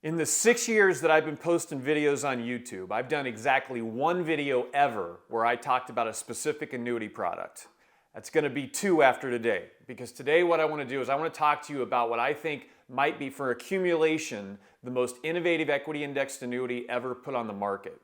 In the 6 years that I've been posting videos on YouTube, I've done exactly one video ever where I talked about a specific annuity product. That's going to be 2 after today, because today what I want to do is I want to talk to you about what I think might be, for accumulation, the most innovative equity indexed annuity ever put on the market.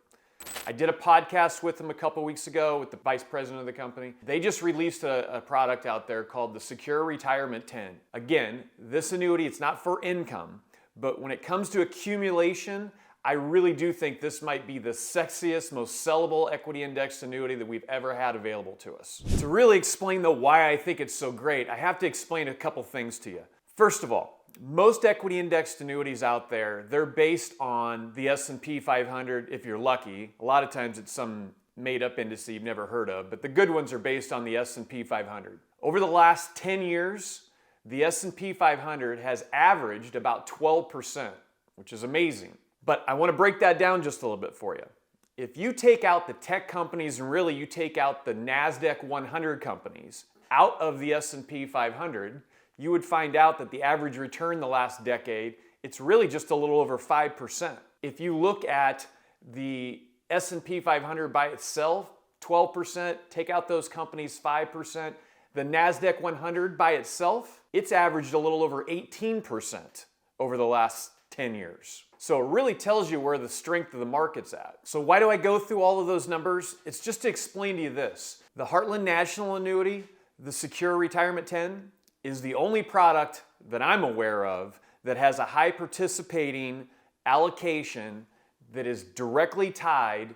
I did a podcast with them a couple weeks ago with the vice president of the company. They just released a product out there called the Secure Retirement 10. Again, this annuity, it's not for income, but when it comes to accumulation, I really do think this might be the sexiest, most sellable equity indexed annuity that we've ever had available to us. To really explain though why I think it's so great, I have to explain a couple things to you. First of all, most equity indexed annuities out there, they're based on the S&P 500 if you're lucky. A lot of times it's some made up index you've never heard of, but the good ones are based on the S&P 500. Over the last 10 years, the S&P 500 has averaged about 12%, which is amazing. But I want to break that down just a little bit for you. If you take out the tech companies and really you take out the Nasdaq 100 companies out of the S&P 500, you would find out that the average return the last decade, it's really just a little over 5%. If you look at the S&P 500 by itself, 12%, take out those companies, 5%. The Nasdaq 100 by itself, it's averaged a little over 18% over the last 10 years. So it really tells you where the strength of the market's at. So why do I go through all of those numbers? It's just to explain to you this. The Heartland National Annuity, the Secure Retirement 10, is the only product that I'm aware of that has a high participating allocation that is directly tied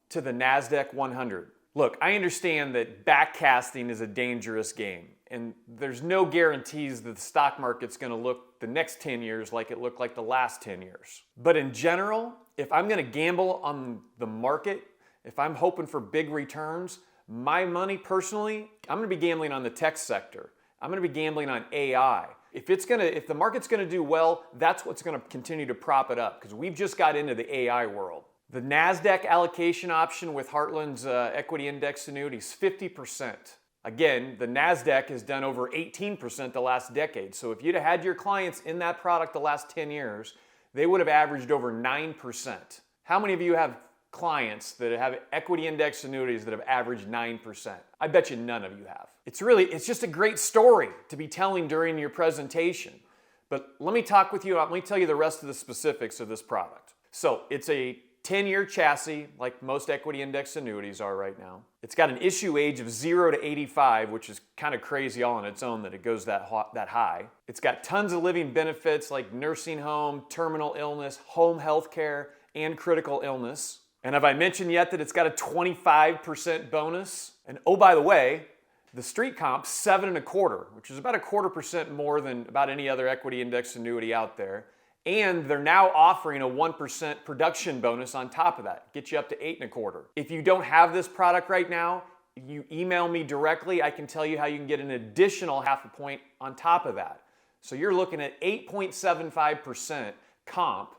to the Nasdaq 100. Look, I understand that backcasting is a dangerous game, and there's no guarantees that the stock market's going to look the next 10 years like it looked like the last 10 years. But in general, if I'm going to gamble on the market, if I'm hoping for big returns, my money personally, I'm going to be gambling on the tech sector. I'm going to be gambling on AI. If the market's going to do well, that's what's going to continue to prop it up, because we've just got into the AI world. The Nasdaq allocation option with Heartland's equity index annuity is 50%. Again, the Nasdaq has done over 18% the last decade. So if you'd have had your clients in that product the last 10 years, they would have averaged over 9%. How many of you have clients that have equity index annuities that have averaged 9%? I bet you none of you have. It's just a great story to be telling during your presentation. But let me tell you the rest of the specifics of this product. So it's a 10-year chassis, like most equity index annuities are right now. It's got an issue age of 0 to 85, which is kind of crazy all on its own that it goes that high. It's got tons of living benefits like nursing home, terminal illness, home health care, and critical illness. And have I mentioned yet that it's got a 25% bonus? And oh, by the way, the street comp's 7.25, which is about 1/4% more than about any other equity index annuity out there. And they're now offering a 1% production bonus on top of that. Get you up to 8.25. If you don't have this product right now, you email me directly. I can tell you how you can get an additional 0.5 point on top of that. So you're looking at 8.75% comp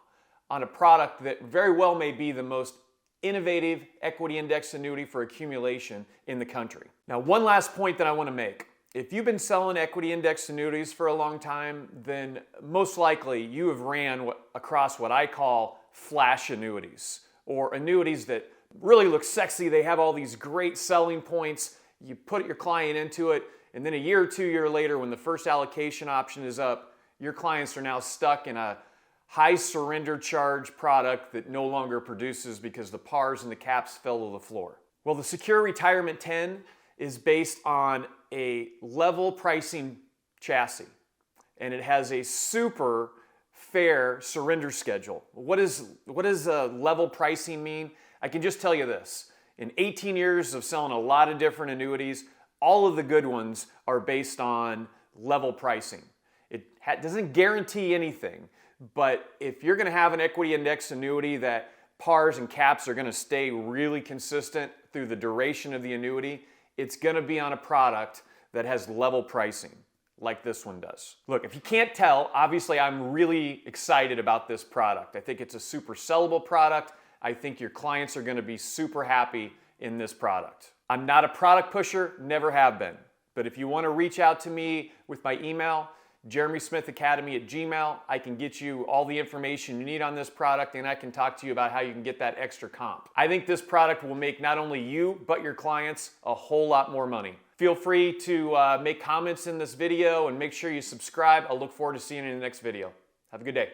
on a product that very well may be the most innovative equity index annuity for accumulation in the country. Now, one last point that I want to make. If you've been selling equity index annuities for a long time, then most likely you have ran across what I call flash annuities, or annuities that really look sexy. They have all these great selling points. You put your client into it, and then a year or 2 years later, when the first allocation option is up, your clients are now stuck in a high surrender charge product that no longer produces because the pars and the caps fell to the floor. Well, the Secure Retirement 10 is based on a level pricing chassis, and it has a super fair surrender schedule. What does level pricing mean? I can just tell you this. In 18 years of selling a lot of different annuities, all of the good ones are based on level pricing. It doesn't guarantee anything, but if you're going to have an equity index annuity that pars and caps are going to stay really consistent through the duration of the annuity, it's going to be on a product that has level pricing like this one does. Look, if you can't tell, obviously I'm really excited about this product. I think it's a super sellable product. I think your clients are going to be super happy in this product. I'm not a product pusher, never have been. But if you want to reach out to me with my email, jeremysmithacademy@gmail. I can get you all the information you need on this product, and I can talk to you about how you can get that extra comp. I think this product will make not only you, but your clients a whole lot more money. Feel free to make comments in this video and make sure you subscribe. I'll look forward to seeing you in the next video. Have a good day.